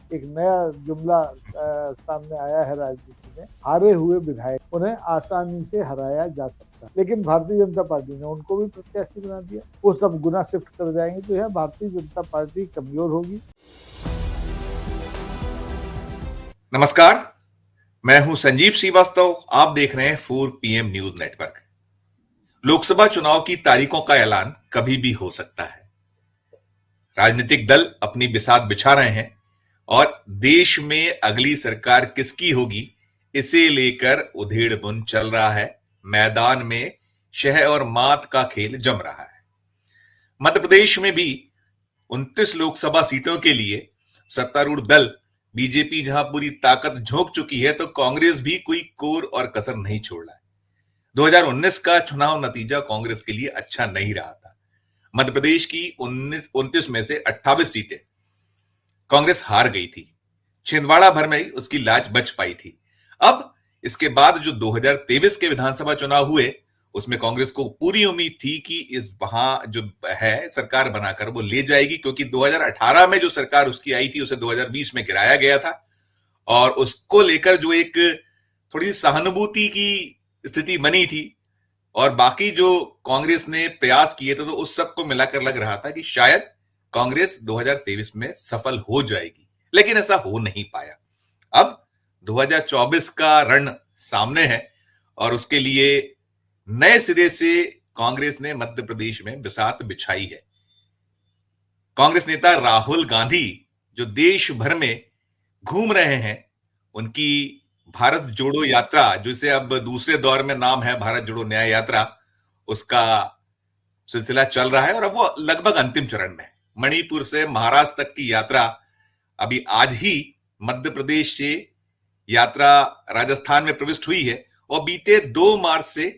एक नया जुमला सामने आया है राजनीति में, हारे हुए विधायक उन्हें आसानी से हराया जा सकता है। लेकिन भारतीय जनता पार्टी ने उनको भी प्रत्याशी बना दिया, वो सब गुना शिफ्ट कर जाएंगे, तो यह भारतीय जनता पार्टी कमजोर होगी। नमस्कार, मैं हूं संजीव श्रीवास्तव। आप देख रहे हैं 4 PM न्यूज नेटवर्क। लोकसभा चुनाव की तारीखों का ऐलान कभी भी हो सकता है। राजनीतिक दल अपनी बिसात बिछा रहे हैं और देश में अगली सरकार किसकी होगी, इसे लेकर उधेड़-बुन चल रहा है। मैदान में शह और मात का खेल जम रहा है। मध्य प्रदेश में भी 29 लोकसभा सीटों के लिए सत्तारूढ़ दल बीजेपी जहां पूरी ताकत झोंक चुकी है, तो कांग्रेस भी कोई कोर और कसर नहीं छोड़ रहा है। 2019 का चुनाव नतीजा कांग्रेस के लिए अच्छा नहीं रहा था। मध्य प्रदेश की 29 में से 28 सीटें कांग्रेस हार गई थी। छिंदवाड़ा भर में ही उसकी लाज बच पाई थी। अब इसके बाद जो 2023 के विधानसभा चुनाव हुए, उसमें कांग्रेस को पूरी उम्मीद थी कि इस वहां जो है सरकार बनाकर वो ले जाएगी, क्योंकि 2018 में जो सरकार उसकी आई थी उसे 2020 में गिराया गया था और उसको लेकर जो एक थोड़ी सहानुभूति की स्थिति बनी थी और बाकी जो कांग्रेस ने प्रयास किए थे, तो उस सब को मिलाकर लग रहा था कि शायद कांग्रेस 2023 में सफल हो जाएगी, लेकिन ऐसा हो नहीं पाया। अब 2024 का रण सामने है और उसके लिए नए सिरे से कांग्रेस ने मध्य प्रदेश में बिसात बिछाई है। कांग्रेस नेता राहुल गांधी जो देश भर में घूम रहे हैं, उनकी भारत जोड़ो यात्रा, जिसे अब दूसरे दौर में नाम है भारत जोड़ो न्याय यात्रा, उसका सिलसिला चल रहा है और अब वो लगभग अंतिम चरण में है। मणिपुर से महाराष्ट्र तक की यात्रा अभी आज ही मध्य प्रदेश से यात्रा राजस्थान में प्रविष्ट हुई है और बीते 2 मार्च से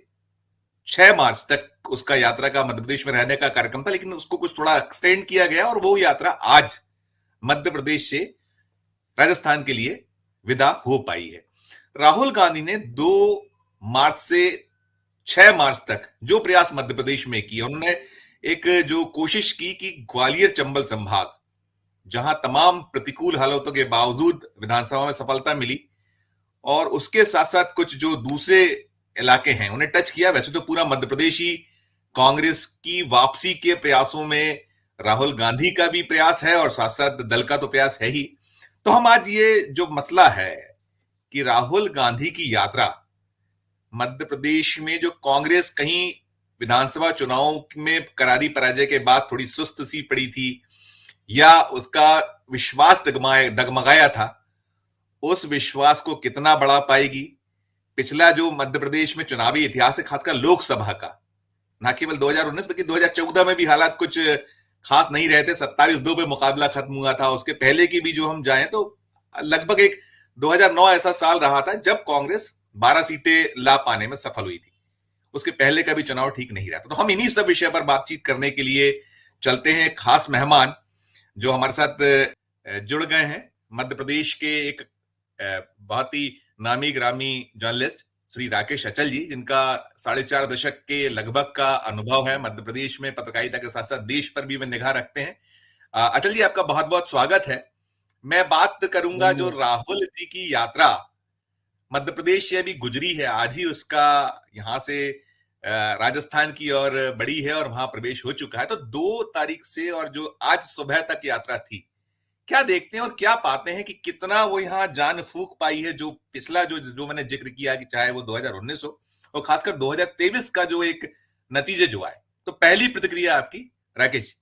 6 मार्च तक उसका यात्रा का मध्य प्रदेश में रहने का कार्यक्रम था, लेकिन उसको कुछ थोड़ा एक्सटेंड किया गया और वो यात्रा आज मध्य प्रदेश से राजस्थान के लिए विदा हो पाई है। राहुल गांधी ने 2 मार्च से 6 मार्च तक जो प्रयास मध्य प्रदेश में किए, उन्होंने एक जो कोशिश की कि ग्वालियर चंबल संभाग, जहां तमाम प्रतिकूल हालातों के बावजूद विधानसभा में सफलता मिली, और उसके साथ साथ कुछ जो दूसरे इलाके हैं उन्हें टच किया। वैसे तो पूरा मध्य प्रदेश ही कांग्रेस की वापसी के प्रयासों में राहुल गांधी का भी प्रयास है और साथ साथ दल का तो प्रयास है ही। तो हम आज ये जो मसला है कि राहुल गांधी की यात्रा मध्य प्रदेश में जो कांग्रेस कहीं विधानसभा चुनाव में करारी पराजय के बाद थोड़ी सुस्त सी पड़ी थी या उसका विश्वास डगमगाया था, उस विश्वास को कितना बढ़ा पाएगी। पिछला जो मध्य प्रदेश में चुनावी इतिहास है, खासकर लोकसभा का, ना केवल 2019 बल्कि 2014 में भी हालात कुछ खास नहीं रहे थे। 27-2 पे मुकाबला खत्म हुआ था। उसके पहले की भी जो हम जाएं तो लगभग एक 2009 ऐसा साल रहा था जब कांग्रेस 12 सीटें ला पाने में सफल हुई थी। उसके पहले का भी चुनाव ठीक नहीं रहा था। तो हम इन्हीं सब विषय पर बातचीत करने के लिए चलते हैं। खास मेहमान जो हमारे साथ जुड़ गए हैं, मध्य प्रदेश के एक बहुत ही नामी ग्रामी जर्नलिस्ट श्री राकेश अचल जी, जिनका 4.5 दशक के लगभग का अनुभव है मध्य प्रदेश में पत्रकारिता के साथ साथ देश पर भी वे निगाह रखते हैं। अचल जी, आपका बहुत बहुत स्वागत है। मैं बात करूंगा जो राहुल जी की यात्रा मध्य प्रदेश से अभी गुजरी है, आज ही उसका यहां से राजस्थान की ओर बढ़ी है और वहां प्रवेश हो चुका है। तो 2 तारीख से और जो आज सुबह तक यात्रा थी, क्या देखते हैं और क्या पाते हैं कि कितना वो यहाँ जान फूंक पाई है। जो पिछला जो मैंने जिक्र किया कि चाहे वो 2019 हो और खासकर 2023 का जो एक नतीजे जो आए, तो पहली प्रतिक्रिया आपकी राकेश जी।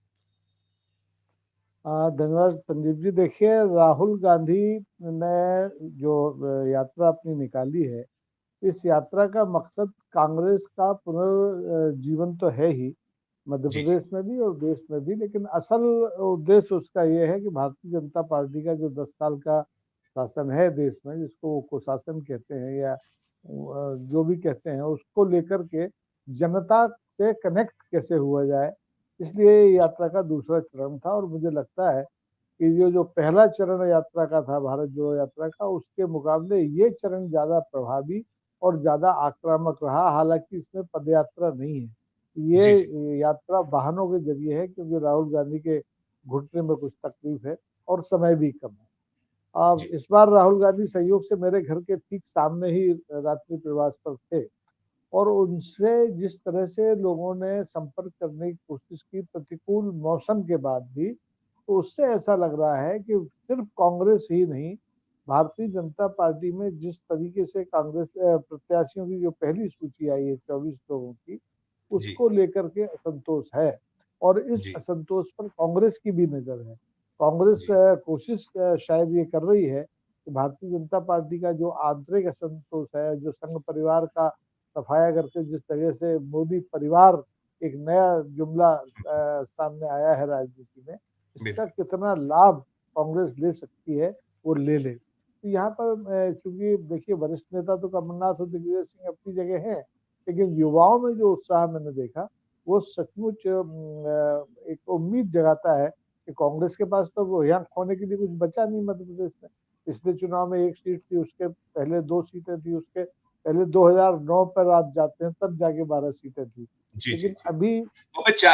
धन्यवाद संजीव जी। देखिए, राहुल गांधी ने जो यात्रा अपनी निकाली है, इस यात्रा का मकसद कांग्रेस का पुनर्जीवन तो है ही, मध्य जी जी। प्रदेश में भी और देश में भी, लेकिन असल उद्देश्य उसका ये है कि भारतीय जनता पार्टी का जो 10 साल का शासन है देश में, जिसको वो कुशासन कहते हैं या जो भी कहते हैं, उसको लेकर के जनता से कनेक्ट कैसे हुआ जाए, इसलिए यात्रा का दूसरा चरण था। और मुझे लगता है कि जो पहला चरण यात्रा का था, भारत जोड़ो यात्रा का, उसके मुकाबले ये चरण ज्यादा प्रभावी और ज्यादा आक्रामक रहा। हालांकि इसमें पदयात्रा नहीं है, जी जी। ये यात्रा वाहनों के जरिए है, क्योंकि राहुल गांधी के घुटने में कुछ तकलीफ है और समय भी कम है। अब जी इस बार राहुल गांधी संयोग से मेरे घर के ठीक सामने ही रात्रि प्रवास पर थे, और उनसे जिस तरह से लोगों ने संपर्क करने की कोशिश की प्रतिकूल मौसम के बाद भी, तो उससे ऐसा लग रहा है कि सिर्फ कांग्रेस ही नहीं, भारतीय जनता पार्टी में जिस तरीके से कांग्रेस प्रत्याशियों की जो पहली सूची आई है 24 लोगों की, जी उसको लेकर के असंतोष है। और इस जी असंतोष पर कांग्रेस की भी नजर है। कांग्रेस जी कोशिश शायद ये कर रही है कि भारतीय जनता पार्टी का जो आंतरिक असंतोष है, जो संघ परिवार का सफाया करके जिस तरह से मोदी परिवार एक नया जुमला सामने आया है राजनीति में, इसका बिल्कुल कितना लाभ कांग्रेस ले सकती है, वो ले ले। तो यहाँ पर चूंकि देखिए वरिष्ठ नेता तो कमलनाथ और दिग्विजय सिंह अपनी जगह हैं, लेकिन युवाओं में जो उत्साह मैंने देखा, वो सचमुच एक उम्मीद जगाता है कि कांग्रेस के पास तो वो यहाँ खोने के लिए कुछ बचा नहीं मध्य प्रदेश में। पिछले चुनाव में एक सीट थी, उसके पहले 2 सीटें थी, उसके पहले 2009 पर आप जाते हैं तब जाके 12 सीटें थी। जी जी लेकिन जी अभी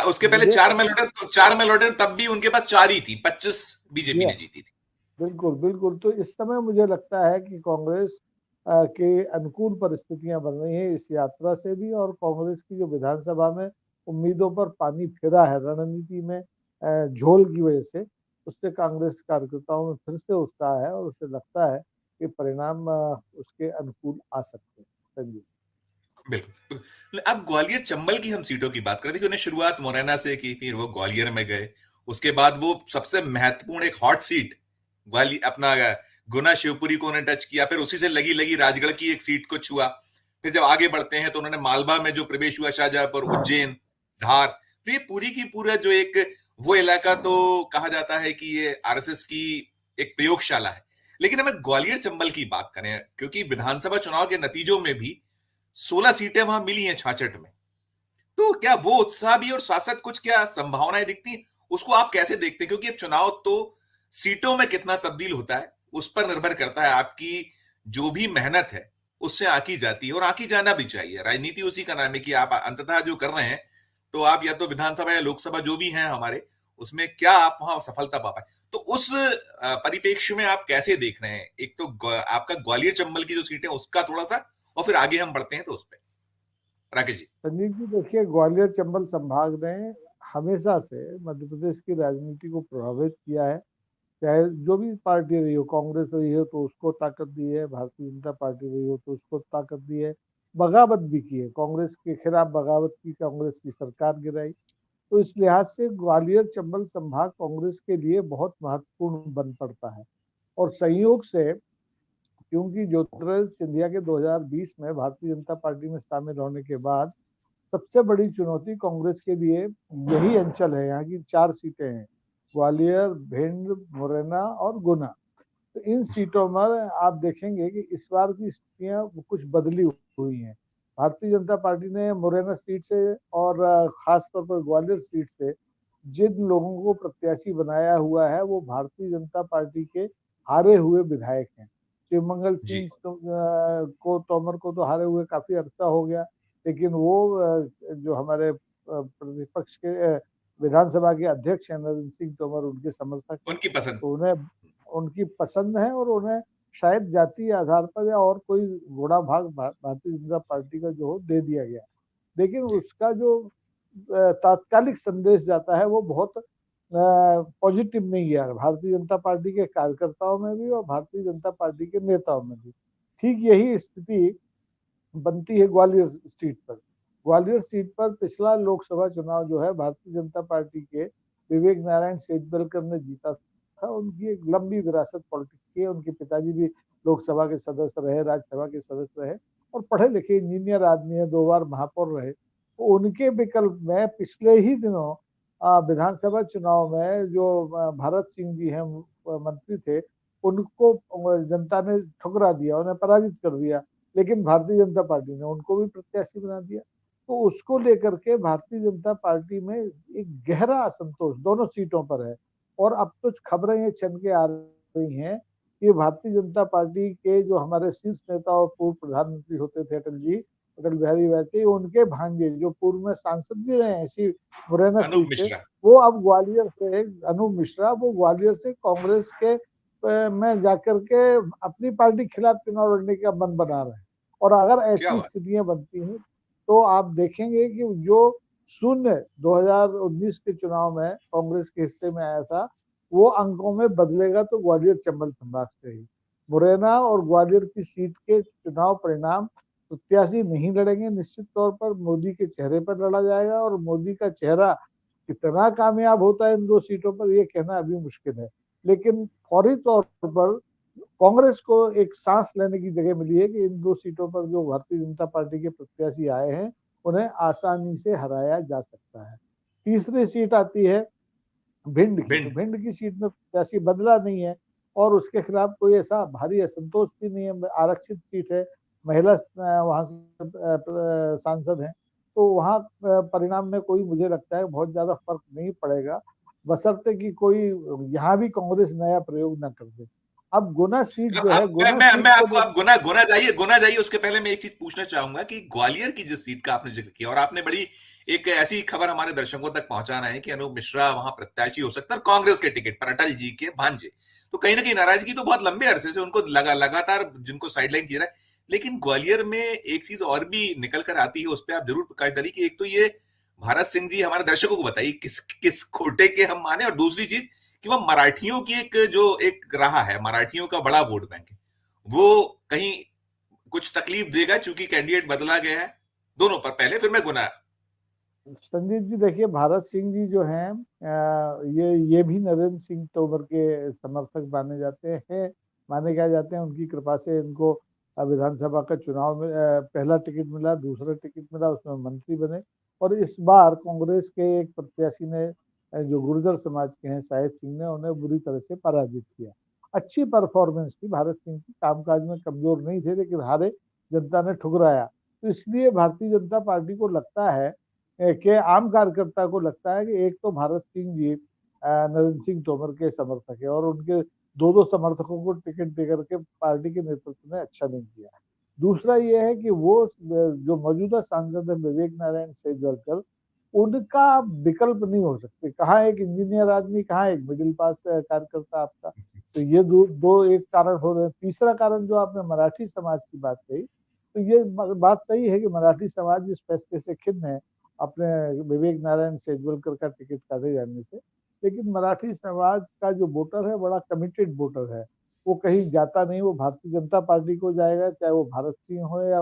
उसके पहले मुझे चार में लौटे तो चार में लौटे तब भी उनके पास चार ही थी, 25 बीजेपी ये ने जीती थी। बिल्कुल बिल्कुल, तो इस समय मुझे लगता है कि कांग्रेस के अनुकूल परिस्थितियां बन रही हैं इस यात्रा से भी, और कांग्रेस की जो विधानसभा में उम्मीदों पर पानी फिरा है रणनीति में झोल की वजह से, उससे कांग्रेस कार्यकर्ताओं में फिर से उत्साह है, और उसे लगता है कि परिणाम उसके अनुकूल आ सकते हैं। संजीव। बिल्कुल। अब ग्वालियर चंबल की हम सीटों की बात करें, देखिए उन्हें शुरुआत मुरैना से की, फिर वो ग्वालियर में गए, उसके बाद वो सबसे महत्वपूर्ण एक हॉट सीट ग्वालियर अपना गुना शिवपुरी को उन्हें टच किया, फिर उसी से लगी लगी राजगढ़ की एक सीट को छुआ। फिर जब आगे बढ़ते हैं तो उन्होंने मालवा में जो प्रवेश हुआ, शाहजहांपुर, उज्जैन, धार, तो ये पूरी की पूरा जो एक वो इलाका तो कहा जाता है कि ये आरएसएस की एक प्रयोगशाला है। लेकिन हमें ग्वालियर चंबल की बात करें, क्योंकि विधानसभा चुनाव के नतीजों में भी 16 सीटें वहां मिली हैं 66 में, तो क्या वो उत्साह भी और साथ साथ कुछ क्या संभावनाएं दिखती हैं? उसको आप कैसे देखते हैं? क्योंकि अब चुनाव तो सीटों में कितना तब्दील होता है उस पर निर्भर करता है, आपकी जो भी मेहनत है उससे आकी जाती है, और आकी जाना भी चाहिए। राजनीति उसी का नाम है कि आप अंततः जो कर रहे हैं, तो आप या तो विधानसभा या लोकसभा जो भी हैं हमारे, उसमें क्या आप वहां सफलता पा पाए। तो उस परिप्रेक्ष्य में आप कैसे देख रहे हैं, एक तो आपका ग्वालियर चंबल की जो सीट है उसका थोड़ा सा, और फिर आगे हम बढ़ते हैं तो उस पर राकेश जी। संजीव जी, देखिए ग्वालियर चंबल संभाग ने हमेशा से मध्य प्रदेश की राजनीति को प्रभावित किया है। चाहे जो भी पार्टी रही हो, कांग्रेस रही हो तो उसको ताकत दी है, भारतीय जनता पार्टी रही हो तो उसको ताकत दी है, बगावत भी की है, कांग्रेस के खिलाफ बगावत की, कांग्रेस की सरकार गिराई। तो इस लिहाज से ग्वालियर चंबल संभाग कांग्रेस के लिए बहुत महत्वपूर्ण बन पड़ता है। और संयोग से, क्योंकि ज्योतिरादित्य सिंधिया के 2020 में भारतीय जनता पार्टी में शामिल होने के बाद सबसे बड़ी चुनौती कांग्रेस के लिए यही अंचल है। यहाँ की 4 सीटें हैं, ग्वालियर, भिंड, मुरैना और गुना। तो इन जी सीटों में आप देखेंगे कि इस बार की स्थितियां कुछ बदली हुई हैं। भारतीय जनता पार्टी ने मुरैना सीट से और खास तौर पर ग्वालियर सीट से जिन लोगों को प्रत्याशी बनाया हुआ है, वो भारतीय जनता पार्टी के हारे हुए विधायक हैं। शिवमंगल जी सिंह को, तोमर को तो हारे हुए काफी अरसा हो गया, लेकिन वो जो हमारे प्रतिपक्ष के विधानसभा के अध्यक्ष हैं नरेंद्र सिंह तोमर, उनके समर्थक हैं। उनकी पसंद। तो उन्हें उनकी पसंद है, और उन्हें शायद जातीय आधार पर या और कोई घोड़ा भाग भारतीय जनता पार्टी का जो हो दे दिया गया। लेकिन जी उसका जो तात्कालिक संदेश जाता है वो बहुत पॉजिटिव नहीं है भारतीय जनता पार्टी के कार्यकर्ताओं में भी और भारतीय जनता पार्टी के नेताओं में भी। ठीक यही स्थिति बनती है ग्वालियर सीट पर। ग्वालियर सीट पर पिछला लोकसभा चुनाव जो है भारतीय जनता पार्टी के विवेक नारायण शेजवलकर ने जीता था। उनकी एक लंबी विरासत पॉलिटिक्स की है, उनके पिताजी भी लोकसभा के सदस्य रहे, राज्यसभा के सदस्य रहे, और पढ़े लिखे इंजीनियर आदमी है, 2 बार महापौर रहे। तो उनके विकल्प में पिछले ही दिनों विधानसभा चुनाव में जो भारत सिंह जी हैं मंत्री थे, उनको जनता ने ठुकरा दिया, उन्हें पराजित कर दिया। लेकिन भारतीय जनता पार्टी ने उनको भी प्रत्याशी बना दिया। तो उसको लेकर के भारतीय जनता पार्टी में एक गहरा असंतोष दोनों सीटों पर है। और अब तो खबरें ये चल के आ रही हैं कि भारतीय जनता पार्टी के जो हमारे शीर्ष नेता और पूर्व प्रधानमंत्री होते थे अटल जी, अटल बिहारी वाजपेयी, उनके भांजे जो पूर्व में सांसद भी रहे हैं इसी मुरैना अनूप सीट से, मिश्रा। वो अब ग्वालियर से, अनूप मिश्रा, वो ग्वालियर से कांग्रेस के में जाकर के अपनी पार्टी के खिलाफ चुनाव लड़ने का मन बना रहे हैं। और अगर क्या ऐसी बात। स्थितियां बनती हैं तो आप देखेंगे कि जो शून्य 2019 के चुनाव में कांग्रेस के हिस्से में आया था, वो अंकों में बदलेगा तो ग्वालियर चंबल संभाग से ही। मुरैना और ग्वालियर की सीट के चुनाव परिणाम प्रत्याशी नहीं लड़ेंगे, निश्चित तौर पर मोदी के चेहरे पर लड़ा जाएगा, और मोदी का चेहरा कितना कामयाब होता है इन दो सीटों पर ये कहना अभी मुश्किल है। लेकिन फौरी तौर पर कांग्रेस को एक सांस लेने की जगह मिली है कि इन दो सीटों पर जो भारतीय जनता पार्टी के प्रत्याशी आए हैं उन्हें आसानी से हराया जा सकता है। तीसरी सीट आती है भिंड की। तो भिंड। भिंड की सीट में प्रत्याशी बदला नहीं है और उसके खिलाफ कोई ऐसा भारी असंतोष भी नहीं है, आरक्षित सीट है, महिला वहां से सांसद हैं, तो वहां परिणाम में कोई मुझे लगता है बहुत ज्यादा फर्क नहीं पड़ेगा, बशर्ते कि कोई यहाँ भी कांग्रेस नया प्रयोग ना कर दे। अब गुना सीट जो है, अब गुना सीट मैं को आपको, आप गुना जाइए, उसके पहले मैं एक चीज पूछना चाहूंगा कि ग्वालियर की जिस सीट का आपने जिक्र किया, और आपने बड़ी एक ऐसी खबर हमारे दर्शकों तक पहुंचाना है कि अनूप मिश्रा वहां प्रत्याशी हो सकता है कांग्रेस के टिकट पर, अटल जी के भांजे। तो कहीं ना कहीं नाराजगी तो बहुत लंबे अरसे से उनको लगातार जिनको साइडलाइन किया रहा है। लेकिन ग्वालियर में एक चीज और भी निकल कर आती है, उस पर आप जरूर प्रकाश डालिए कि एक तो ये भारत सिंह जी, हमारे दर्शकों को बताइए किस किस खोटे के हम माने, और दूसरी चीज कि वह मराठियों की एक जो एक रहा है, मराठियों का बड़ा वोट बैंक है, वो कहीं कुछ तकलीफ देगा चूंकि कैंडिडेट बदला गया है। दोनों पर पहले, फिर मैं गुना। संजीव जी देखिए, भारत सिंह जी जो हैं ये भी नरेंद्र सिंह तोमर के समर्थक माने जाते हैं, माने क्या जाते हैं। उनकी कृपा से इनको विधानसभा का चुनाव में पहला टिकट मिला, दूसरा टिकट मिला, उसमें मंत्री बने। और इस बार कांग्रेस के एक प्रत्याशी ने जो गुर्जर समाज के हैं साहिब सिंह ने उन्हें बुरी तरह से पराजित किया। अच्छी परफॉर्मेंस थी भारत सिंह की, कामकाज में कमजोर नहीं थे, लेकिन हारे, जनता ने ठुकराया। तो इसलिए भारतीय जनता पार्टी को लगता है के आम कार्यकर्ता को लगता है कि एक तो भारत सिंह जी नरेंद्र सिंह तोमर के समर्थक है और उनके दो दो समर्थकों को टिकट देकर के पार्टी के नेतृत्व ने अच्छा नहीं किया। दूसरा ये है कि वो जो मौजूदा सांसद है विवेक नारायण सेजवलकर, उनका विकल्प नहीं हो सकते। कहाँ एक इंजीनियर आदमी, कहाँ एक मिडिल पास कार्यकर्ता आपका। तो ये दो एक कारण हो रहे हैं। तीसरा कारण जो आपने मराठी समाज की बात कही, तो ये बात सही है कि मराठी समाज इस फैसले से खिन्न है अपने विवेक नारायण सेजवलकर का टिकट काटे जाने से। लेकिन मराठी समाज का जो वोटर है बड़ा कमिटेड वोटर है, वो कहीं जाता नहीं, वो भारतीय जनता पार्टी को जाएगा, चाहे वो भारत सिंह हो या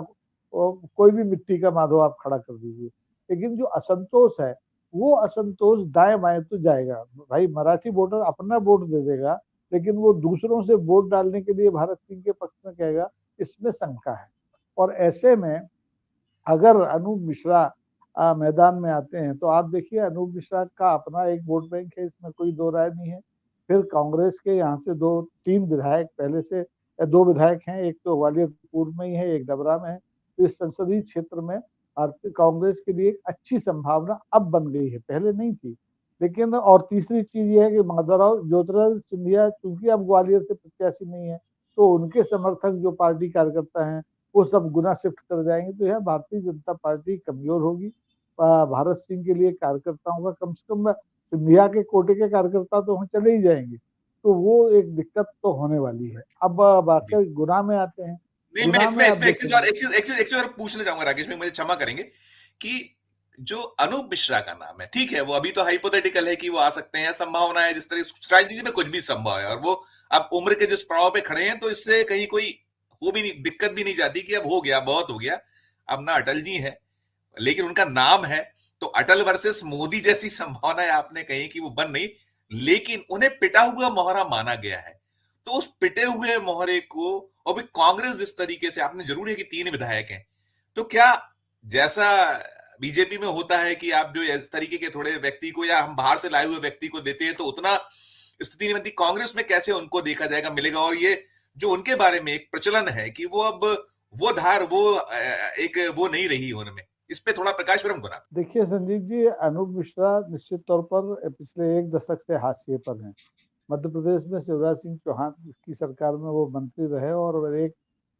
कोई भी मिट्टी का माधव आप खड़ा कर दीजिए। लेकिन जो असंतोष है, वो असंतोष दाएं बाएं तो जाएगा। भाई मराठी वोटर अपना वोट दे देगा, लेकिन वो दूसरों से वोट डालने के लिए भारत सिंह के पक्ष में कहेगा, इसमें शंका है। और ऐसे में अगर अनूप मिश्रा मैदान में आते हैं तो आप देखिए अनूप मिश्रा का अपना एक वोट बैंक है, इसमें कोई दो राय नहीं है। फिर कांग्रेस के यहाँ से दो तीन विधायक पहले से, दो विधायक हैं, एक तो ग्वालियर पूर्व में ही है, एक डबरा में है। तो इस संसदीय क्षेत्र में कांग्रेस के लिए एक अच्छी संभावना अब बन गई है, पहले नहीं थी। लेकिन और तीसरी चीज ये है कि माधवराव ज्योतिरादित्य सिंधिया चूंकि अब ग्वालियर से प्रत्याशी नहीं है, तो उनके समर्थक जो पार्टी कार्यकर्ता हैं वो सब गुना शिफ्ट कर जाएंगे। तो यह भारतीय जनता पार्टी कमजोर होगी। भारत सिंह के लिए कार्यकर्ताओं का कम से कम सिंधिया के कोटे के कार्यकर्ता तो वहां चले ही जाएंगे। तो वो एक दिक्कत तो होने वाली है। अब बाकी गुना में आते हैं। नहीं, मैं गुना में इसमें आप इसमें देखेंगे, एक चीज और पूछना चाहूंगा राकेश में, मुझे क्षमा करेंगे कि जो अनूप मिश्रा का नाम है, ठीक है, वो अभी तो हाइपोथेटिकल है कि वो आ सकते हैं, संभावना है, जिस तरह राजनीति में कुछ भी संभव है, और वो अब उम्र के जिस पड़ाव पे खड़े हैं, तो इससे कहीं कोई वो भी नहीं, दिक्कत भी नहीं जाती कि अब हो गया, बहुत हो गया, अब ना अटल जी है, लेकिन उनका नाम है। तो अटल वर्सेस मोदी जैसी संभावना आपने कही कि वो बन नहीं, लेकिन उन्हें पिटा हुआ मोहरा माना गया है। तो उस पिटे हुए मोहरे को, और भी कांग्रेस जिस तरीके से, आपने जरूर है कि तीन विधायक हैं, तो क्या जैसा बीजेपी में होता है कि आप जो इस तरीके के थोड़े व्यक्ति को या हम बाहर से लाए हुए व्यक्ति को देते हैं तो उतना स्थिति नहीं बनती, कांग्रेस में कैसे उनको देखा जाएगा, मिलेगा? और ये जो उनके बारे में एक प्रचलन है कि वो अब वो धार, वो एक वो नहीं रही उनमें, इस पे थोड़ा प्रकाश ब्रह्म गुना। देखिए संजीव जी, अनूप मिश्रा निश्चित तौर पर पिछले एक दशक से हाशिए पर हैं। मध्य प्रदेश में शिवराज सिंह चौहान की सरकार में वो मंत्री रहे और एक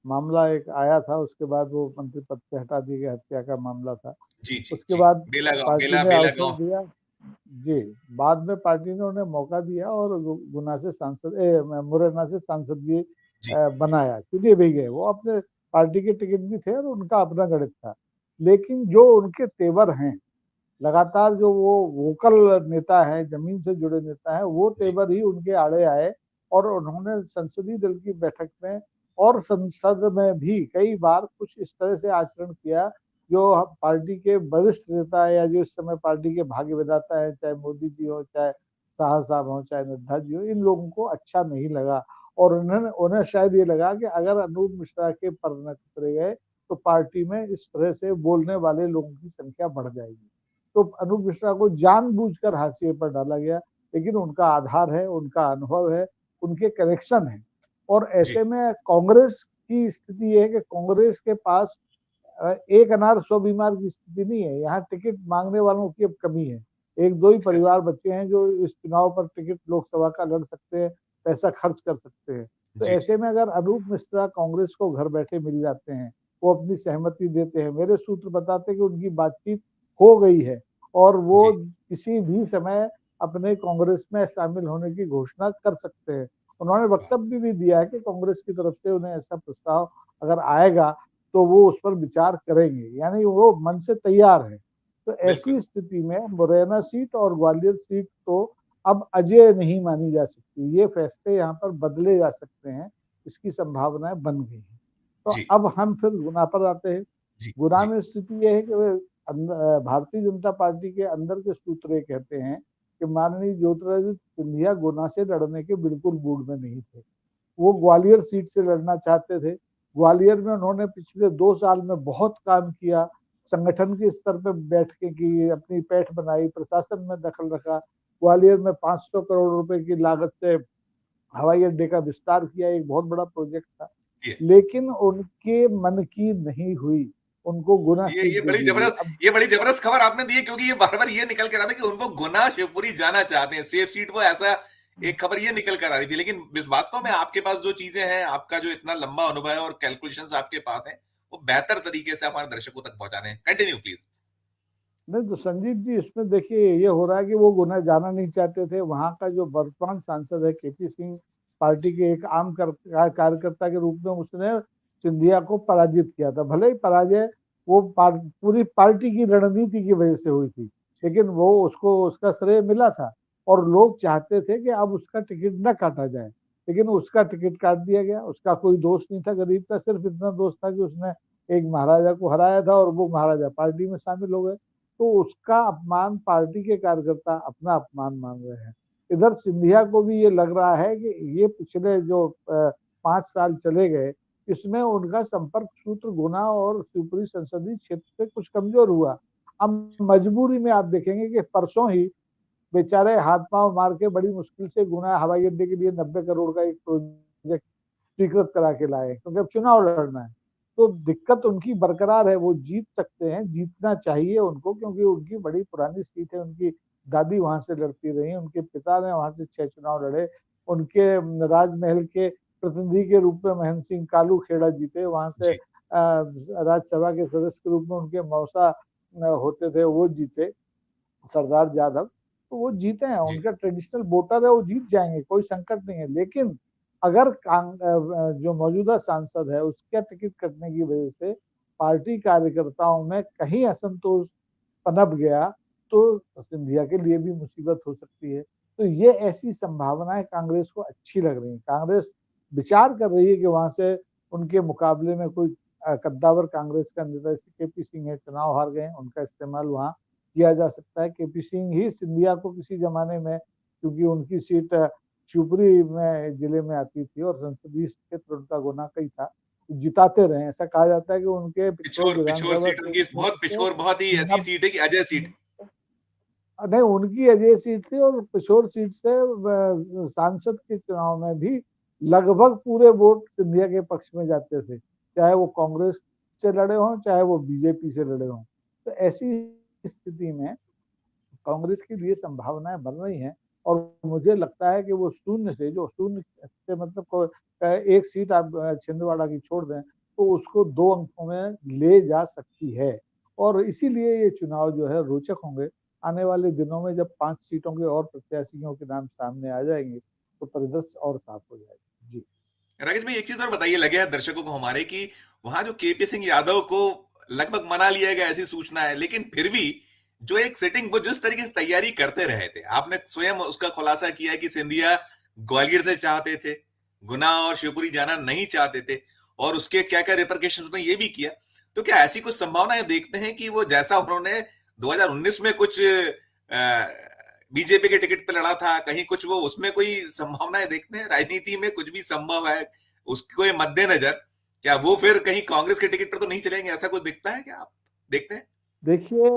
मामला एक आया था, उसके बाद वो मंत्री पद से हटा दिए गए, हत्या का मामला था। जी जी उसके जी। बाद बेला गांव, पार्टी ने बेला अवसर गांव। दिया, जी, बाद में पार्टी ने उन्हें मौका दिया और गुना से सांसद मुरैना से सांसदगी जी बनाया, चुने भी गए। वो अपने पार्टी के टिकट भी थे और उनका अपना गणित था। लेकिन जो उनके तेवर हैं, लगातार जो वो वोकल नेता है, जमीन से जुड़े नेता है, वो जी तेवर ही उनके आड़े आए और उन्होंने संसदीय दल की बैठक में और संसद में भी कई बार कुछ इस तरह से आचरण किया जो पार्टी के वरिष्ठ नेता या जो इस समय पार्टी के भाग्य विधाता है, चाहे मोदी जी हो, चाहे शाह साहब हो, चाहे नड्डा जी हो, इन लोगों को अच्छा नहीं लगा और उन्होंने उन्हें शायद ये लगा कि अगर अनूप मिश्रा के पर न उतरे गए तो पार्टी में इस तरह से बोलने वाले लोगों की संख्या बढ़ जाएगी। तो अनूप मिश्रा को जानबूझकर हाशिए पर डाला गया, लेकिन उनका आधार है, उनका अनुभव है, उनके कनेक्शन है और जी ऐसे में कांग्रेस की स्थिति ये है कि कांग्रेस के पास एक अनार 100 बीमार की स्थिति नहीं है। यहाँ टिकट मांगने वालों की अब कमी है। एक दो ही अच्छा परिवार बचे हैं जो इस चुनाव पर टिकट लोकसभा का लड़ सकते हैं, पैसा खर्च कर सकते हैं। तो जी ऐसे में अगर अनूप मिश्रा कांग्रेस को घर बैठे मिल जाते हैं, वो अपनी सहमति देते हैं। मेरे सूत्र बताते हैं कि उनकी बातचीत हो गई है और वो जी किसी भी समय अपने कांग्रेस में शामिल होने की घोषणा कर सकते हैं। उन्होंने वाह, वक्तव्य भी दिया है कि कांग्रेस की तरफ से उन्हें ऐसा प्रस्ताव अगर आएगा तो वो उस पर विचार करेंगे, यानी वो मन से तैयार है। तो बिल्कुल ऐसी स्थिति में मुरैना सीट और ग्वालियर सीट तो अब अजय नहीं मानी जा सकती। ये फैसले यहाँ पर बदले जा सकते हैं, इसकी संभावनाएं बन गई हैं। तो जी अब हम फिर गुना पर आते हैं। जी गुना जी में स्थिति यह है कि भारतीय जनता पार्टी के अंदर के सूत्र ये कहते हैं कि माननीय ज्योतिरादित्य सिंधिया गुना से लड़ने के बिल्कुल मूड में नहीं थे। वो ग्वालियर सीट से लड़ना चाहते थे। ग्वालियर में उन्होंने पिछले 2 साल में बहुत काम किया, संगठन के स्तर पर बैठकें की, अपनी पैठ बनाई, प्रशासन में दखल रखा। ग्वालियर में 500 करोड़ रुपए की लागत से हवाई अड्डे का विस्तार किया, एक बहुत बड़ा प्रोजेक्ट था। ये लेकिन उनके मन की नहीं हुई, उनको गुना सीट ये दे बड़ी दी गई। जबरदस्त अब ये बड़ी जबरदस्त खबर आपने दी है, क्योंकि ये बार बार ये निकल कर रहा था कि उनको गुना शिवपुरी जाना चाहते हैं, सेफ सीट वो ऐसा एक खबर ये निकल कर आ रही थी। लेकिन वास्तव में आपके पास जो चीजें हैं, आपका जो इतना लंबा अनुभव है और कैलकुलेशंस आपके पास है, वो बेहतर तरीके से हमारे दर्शकों तक पहुंचा रहे हैं। Continue please. नहीं तो संजीव जी, इसमें देखिए ये हो रहा है कि वो गुना जाना नहीं चाहते थे। वहां का जो वर्तमान सांसद है केपी सिंह, पार्टी के एक आम कार्यकर्ता के रूप में उसने सिंधिया को पराजित किया था। भले ही पराजय वो पूरी पार्टी की रणनीति की वजह से हुई थी, लेकिन वो उसको उसका श्रेय मिला था और लोग चाहते थे कि अब उसका टिकट न काटा जाए, लेकिन उसका टिकट काट दिया गया। उसका कोई दोष नहीं था गरीब का, सिर्फ इतना दोष था कि उसने एक महाराजा को हराया था और वो महाराजा पार्टी में शामिल हो गए। तो उसका अपमान पार्टी के कार्यकर्ता अपना अपमान मान रहे हैं। इधर सिंधिया को भी ये लग रहा है कि ये पिछले जो 5 साल चले गए, इसमें उनका संपर्क सूत्र गुना और शिवपुरी संसदीय क्षेत्र से कुछ कमजोर हुआ। अब मजबूरी में आप देखेंगे कि परसों ही बेचारे हाथ पांव मार के बड़ी मुश्किल से गुना हवाई अड्डे के लिए 90 करोड़ का एक प्रोजेक्ट स्वीकृत करा के लाए, क्योंकि अब चुनाव लड़ना है। तो दिक्कत उनकी बरकरार है, वो जीत सकते हैं, जीतना चाहिए उनको, क्योंकि उनकी बड़ी पुरानी सीट है। उनकी दादी वहां से लड़ती रही, उनके पिता ने वहां से 6 चुनाव लड़े, उनके राजमहल के प्रतिनिधि के रूप में महेंद्र सिंह कालू खेड़ा जीते, वहां से जी राज्यसभा के सदस्य के रूप में उनके मौसा होते थे, वो जीते, सरदार जाधव। तो वो जीते हैं, जी उनका ट्रेडिशनल वोटर है, वो जीत जाएंगे, कोई संकट नहीं है। लेकिन अगर जो मौजूदा सांसद है उसका टिकट कटने की वजह से पार्टी कार्यकर्ताओं में कहीं असंतोष पनप गया तो सिंधिया के लिए भी मुसीबत हो सकती है। तो ये ऐसी संभावनाएं कांग्रेस को अच्छी लग रही है। कांग्रेस विचार कर रही है कि वहां से उनके मुकाबले में कोई कद्दावर कांग्रेस का नेता जैसे केपी सिंह है, चुनाव हार गए, उनका इस्तेमाल वहां किया जा सकता है। केपी सिंह ही सिंधिया को किसी जमाने में, क्योंकि उनकी सीट शिवपुरी में जिले में आती थी और संसदीय क्षेत्र उनका गुना का ही था, जिताते रहे। ऐसा कहा जाता है कि उनके पिछोर पिछोर पिछोर विधानसभा सीट उनकी बहुत क्षेत्र पिछोर, बहुत ही से ऐसी सीट है कि अजय सीट। नहीं, उनकी अजय सीट थी और पिछोर सीट से सांसद के चुनाव में भी लगभग पूरे वोट सिंधिया के पक्ष में जाते थे, चाहे वो कांग्रेस से लड़े हों, चाहे वो बीजेपी से लड़े हों। तो ऐसी स्थिति में कांग्रेस के लिए संभावनाएं बन रही हैं और मुझे लगता है कि वो शून्य से, जो शून्य से मतलब एक सीट आप छिंदवाड़ा की छोड़ दें तो उसको 2 अंकों में ले जा सकती है और इसीलिए ये चुनाव जो है रोचक होंगे। आने वाले दिनों में जब 5 सीटों के और प्रत्याशियों के नाम सामने आ जाएंगे तो परिदृश्य और साफ हो जाएगा। जी राकेश भाई, एक चीज और बताइए, लगे हैं दर्शकों को हमारे कि वहां जो केपी सिंह यादव को लगभग मना लिया गया ऐसी सूचना है, लेकिन फिर भी जो एक सेटिंग वो जिस तरीके से तैयारी करते रहे थे, आपने स्वयं उसका खुलासा किया कि सिंधिया ग्वालियर से चाहते थे, गुना और शिवपुरी जाना नहीं चाहते थे, और उसके क्या क्या रिपरकेशन उसने ये भी किया। तो क्या ऐसी कुछ संभावनाएं देखते हैं कि वो जैसा उन्होंने 2019 में कुछ बीजेपी के टिकट पे लड़ा था, कहीं कुछ वो उसमें कोई संभावनाएं देखते हैं? राजनीति में कुछ भी संभव है, उसको ये मद्देनजर क्या वो फिर कहीं कांग्रेस के टिकट पर तो नहीं चलेंगे, ऐसा कुछ दिखता है क्या, आप देखते हैं? देखिए,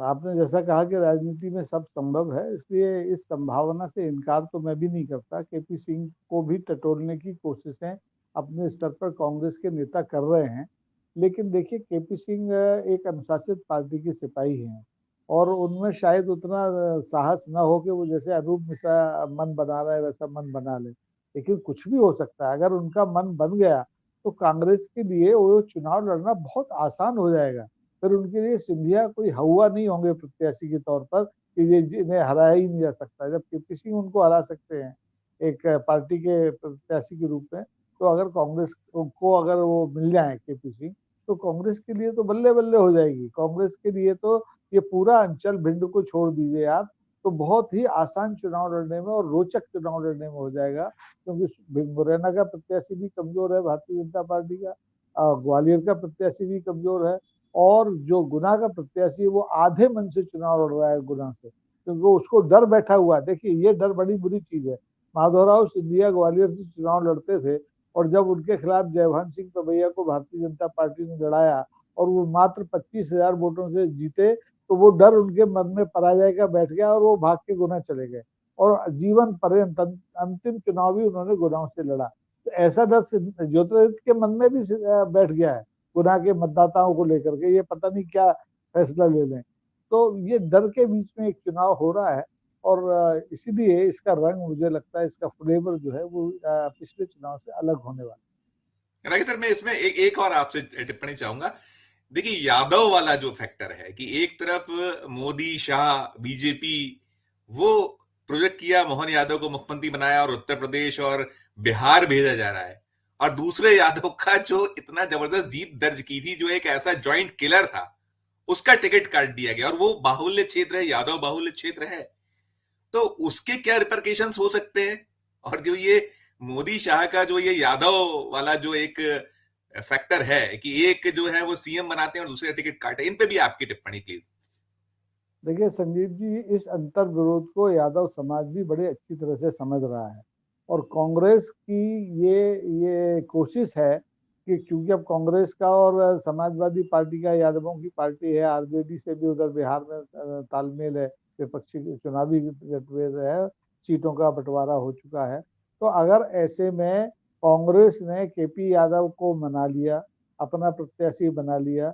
आपने जैसा कहा कि राजनीति में सब संभव है, इसलिए इस संभावना से इनकार तो मैं भी नहीं करता। केपी सिंह को भी टटोलने की कोशिशें अपने स्तर पर कांग्रेस के नेता कर रहे हैं। लेकिन देखिए, केपी सिंह एक अनुशासित पार्टी के सिपाही हैं और उनमें शायद उतना साहस ना हो कि वो जैसे अनूप मिश्रा मन बना रहा है वैसा मन बना ले। लेकिन कुछ भी हो सकता है, अगर उनका मन बन गया तो कांग्रेस के लिए वो चुनाव लड़ना बहुत आसान हो जाएगा। फिर उनके लिए सिंधिया कोई हवा नहीं होंगे प्रत्याशी के तौर पर कि ये इन्हें हराया ही नहीं जा सकता, जब केपी सिंह उनको हरा सकते हैं एक पार्टी के प्रत्याशी के रूप में। तो अगर कांग्रेस को अगर वो मिल जाए केपी सिंह, तो कांग्रेस के लिए तो बल्ले बल्ले हो जाएगी। कांग्रेस के लिए तो ये पूरा अंचल भिंड को छोड़ दीजिए आप, तो बहुत ही आसान चुनाव लड़ने में और रोचक चुनाव लड़ने में हो जाएगा। क्योंकि मुरैना का प्रत्याशी भी कमजोर है भारतीय जनता पार्टी का, ग्वालियर का प्रत्याशी भी कमजोर है, और जो गुना का प्रत्याशी है वो आधे मन से चुनाव लड़ रहा है गुना से, क्योंकि उसको डर बैठा हुआ है। देखिए, ये डर बड़ी बुरी चीज है। माधवराव सिंधिया ग्वालियर से चुनाव लड़ते थे और जब उनके खिलाफ जयभान सिंह पवैया को भारतीय जनता पार्टी ने लड़ाया और वो मात्र 25,000 वोटों से जीते, तो वो डर उनके मन में पराजय का बैठ गया और वो भाग के गुना चले गए और जीवन पर्यंत अंतिम चुनाव भी उन्होंने गुनाओं से लड़ा। तो ऐसा डर ज्योतिरादित्य के मन में भी बैठ गया है गुना के मतदाताओं को लेकर के, ये पता नहीं क्या फैसला ले लें। तो ये डर के बीच में एक चुनाव हो रहा है और इसीलिए इसका रंग, मुझे लगता है इसका फ्लेवर जो है वो पिछले चुनाव से अलग होने वाला है। राकेश सर, मैं इसमें एक और आपसे टिप्पणी चाहूंगा। देखिए, यादव वाला जो फैक्टर है कि एक तरफ मोदी शाह बीजेपी वो प्रोजेक्ट किया, मोहन यादव को मुख्यमंत्री बनाया और उत्तर प्रदेश और बिहार भेजा जा रहा है, और दूसरे यादव का जो इतना जबरदस्त जीत दर्ज की थी, जो एक ऐसा जॉइंट किलर था, उसका टिकट काट दिया गया, और वो बाहुल्य क्षेत्र है, यादव बाहुल्य क्षेत्र है। तो उसके क्या रिपरकेशंस हो सकते हैं? और जो ये मोदी शाह का जो ये यादव वाला जो एक फैक्टर है कि एक जो है वो सीएम बनाते हैं और दूसरे टिकट काटे, इन पे भी आपकी टिप्पणी प्लीज। देखिए संजीव जी, इस अंतर विरोध को यादव समाज भी बड़े अच्छी तरह से समझ रहा है और कांग्रेस की ये कोशिश है कि चूंकि अब कांग्रेस का और समाजवादी पार्टी का यादवों की पार्टी है, आरजेडी से भी उधर बिहार में तालमेल है, विपक्षी चुनावी गठबंधन है, सीटों का बंटवारा हो चुका है। तो अगर ऐसे में कांग्रेस ने केपी यादव को मना लिया, अपना प्रत्याशी बना लिया,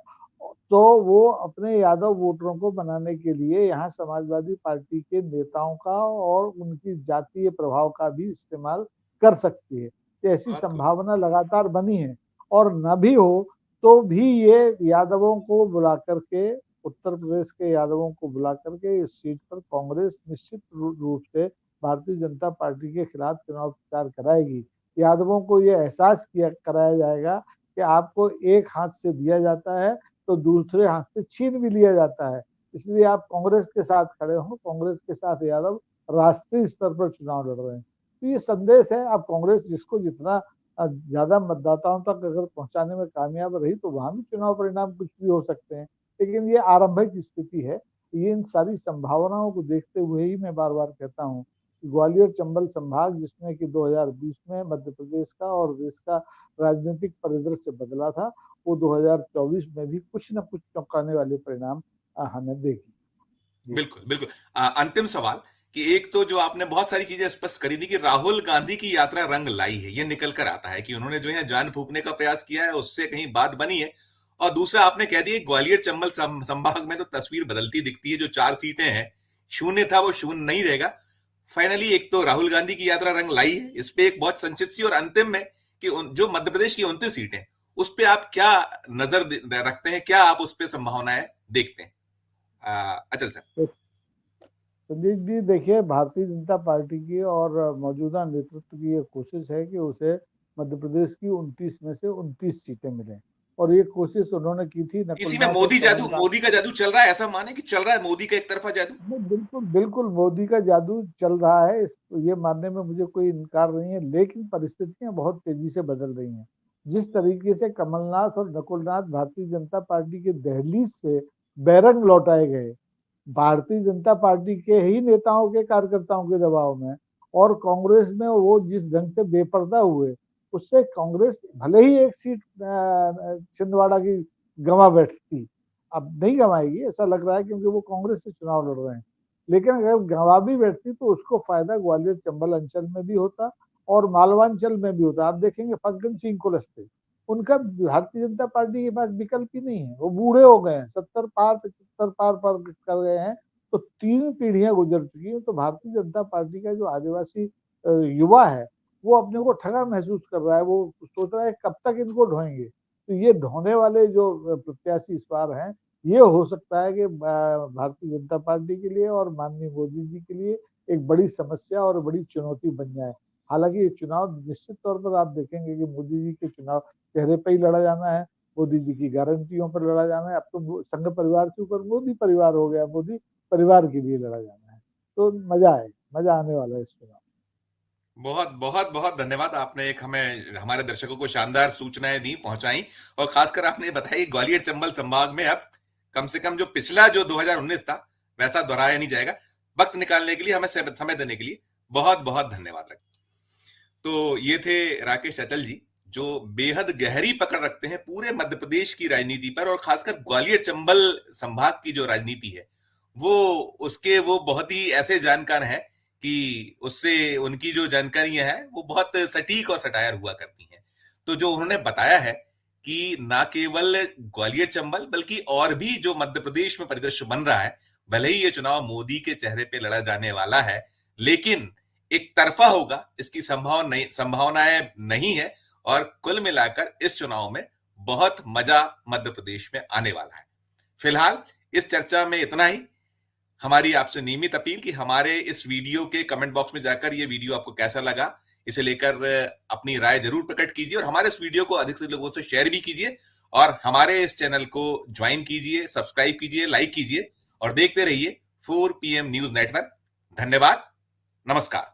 तो वो अपने यादव वोटरों को बनाने के लिए यहाँ समाजवादी पार्टी के नेताओं का और उनकी जातीय प्रभाव का भी इस्तेमाल कर सकती है। ऐसी संभावना लगातार बनी है और न भी हो तो भी ये यादवों को बुला करके, उत्तर प्रदेश के यादवों को बुला करके इस सीट पर कांग्रेस निश्चित रूप से भारतीय जनता पार्टी के खिलाफ चुनाव प्रचार कराएगी। यादवों को ये एहसास किया कराया जाएगा कि आपको एक हाथ से दिया जाता है तो दूसरे हाथ से छीन भी लिया जाता है, इसलिए आप कांग्रेस के साथ खड़े हो। कांग्रेस के साथ यादव राष्ट्रीय स्तर पर चुनाव लड़ रहे हैं। तो ये संदेश है, अब कांग्रेस जिसको जितना ज्यादा मतदाताओं तक अगर पहुंचाने में कामयाब रही तो वहां भी चुनाव परिणाम कुछ भी हो सकते हैं। लेकिन ये आरंभिक स्थिति है। ये इन सारी संभावनाओं को देखते हुए ही मैं बार बार कहता हूँ कि ग्वालियर चंबल संभाग, जिसने कि 2020 में मध्य प्रदेश का और देश का राजनीतिक परिदृश्य बदला था, वो 2024 में भी कुछ न कुछ चौंकाने वाले परिणाम हमें देगी। बिल्कुल बिल्कुल। अंतिम सवाल कि एक तो जो आपने बहुत सारी चीजें स्पष्ट करी थी कि राहुल गांधी की यात्रा रंग लाई है, ये निकल कर आता है कि उन्होंने जो है जान फूकने का प्रयास किया है, उससे कहीं बात बनी है। और दूसरा आपने कह दिया ग्वालियर चंबल संभाग में तो तस्वीर बदलती दिखती है, जो 4 सीटें हैं, शून्य था वो शून्य नहीं रहेगा। फाइनली एक तो राहुल गांधी की यात्रा रंग लाई है, इस पे एक बहुत संक्षिप्त सी, और अंतिम में कि जो मध्य प्रदेश की 29 सीटें, उस पे आप क्या नजर रखते हैं, क्या आप उस पे संभावनाएं देखते हैं? अचल सर। तो संदीप जी देखिए, भारतीय जनता पार्टी की और मौजूदा नेतृत्व की ये कोशिश है कि उसे मध्य प्रदेश की 29 में से 29 सीटें मिलें, और ये कोशिश उन्होंने की थी इसी में नकुलनाथ और कमलनाथ। मोदी का जादू चल रहा है, ऐसा माने कि चल रहा है मोदी का एक तरफा जादू। नहीं, बिल्कुल बिल्कुल मोदी का जादू चल रहा है, ये मानने में मुझे कोई इनकार नहीं है, लेकिन परिस्थितियां बहुत तेजी से बदल रही हैं। जिस तरीके से कमलनाथ और नकुलनाथ भारतीय जनता पार्टी के दहलीज से बैरंग लौटाए गए, भारतीय जनता पार्टी के ही नेताओं के कार्यकर्ताओं के दबाव में, और कांग्रेस में वो जिस ढंग से बेपर्दा हुए, उससे कांग्रेस भले ही एक सीट छिंदवाड़ा की गंवा बैठती, अब नहीं गंवाएगी ऐसा लग रहा है, क्योंकि वो कांग्रेस से चुनाव लड़ रहे हैं। लेकिन अगर गंवा भी बैठती तो उसको फायदा ग्वालियर चंबल अंचल में भी होता और मालवांचल में भी होता। आप देखेंगे फग्गन सिंह कुलस्ते, उनका भारतीय जनता पार्टी के पास विकल्प ही नहीं है, वो बूढ़े हो गए हैं, 70 पार 75 पार पर कर गए हैं, तो 3 पीढ़ियां गुजर चुकी हैं। तो भारतीय जनता पार्टी का जो आदिवासी युवा है, वो अपने को ठगा महसूस कर रहा है, वो सोच रहा है कब तक इनको ढोएंगे। तो ये ढोने वाले जो प्रत्याशी इस बार हैं, ये हो सकता है कि भारतीय जनता पार्टी के लिए और माननीय मोदी जी के लिए एक बड़ी समस्या और बड़ी चुनौती बन जाए। हालांकि ये चुनाव निश्चित तौर पर आप देखेंगे कि मोदी जी के चुनाव चेहरे पे ही लड़ा जाना है, मोदी जी की गारंटियों पर लड़ा जाना है। अब तो संघ परिवार के ऊपर मोदी परिवार हो गया, मोदी परिवार के लिए लड़ा जाना है। तो मजा है, मजा आने वाला है इस चुनाव। बहुत बहुत बहुत धन्यवाद, आपने एक हमें हमारे दर्शकों को शानदार सूचनाएं दी, पहुंचाई। और खासकर आपने बताई ग्वालियर चंबल संभाग में अब कम से कम जो पिछला जो 2019 था वैसा दोहराया नहीं जाएगा। वक्त निकालने के लिए, हमें समय देने के लिए बहुत बहुत धन्यवाद। तो ये थे राकेश अचल जी, जो बेहद गहरी पकड़ रखते हैं पूरे मध्य प्रदेश की राजनीति पर, और खासकर ग्वालियर चंबल संभाग की जो राजनीति है वो उसके वो बहुत ही ऐसे जानकार हैं कि उससे उनकी जो जानकारियां हैं वो बहुत सटीक और सटायर हुआ करती हैं। तो जो उन्होंने बताया है कि ना केवल ग्वालियर चंबल बल्कि और भी जो मध्य प्रदेश में परिदृश्य बन रहा है, भले ही ये चुनाव मोदी के चेहरे पे लड़ा जाने वाला है, लेकिन एक तरफा होगा इसकी संभावनाएं नहीं है। और कुल मिलाकर इस चुनाव में बहुत मजा मध्य प्रदेश में आने वाला है। फिलहाल इस चर्चा में इतना ही। हमारी आपसे नियमित अपील कि हमारे इस वीडियो के कमेंट बॉक्स में जाकर ये वीडियो आपको कैसा लगा इसे लेकर अपनी राय जरूर प्रकट कीजिए, और हमारे इस वीडियो को अधिक से लोगों से शेयर भी कीजिए, और हमारे इस चैनल को ज्वाइन कीजिए, सब्सक्राइब कीजिए, लाइक कीजिए, और देखते रहिए 4 PM न्यूज नेटवर्क। धन्यवाद, नमस्कार।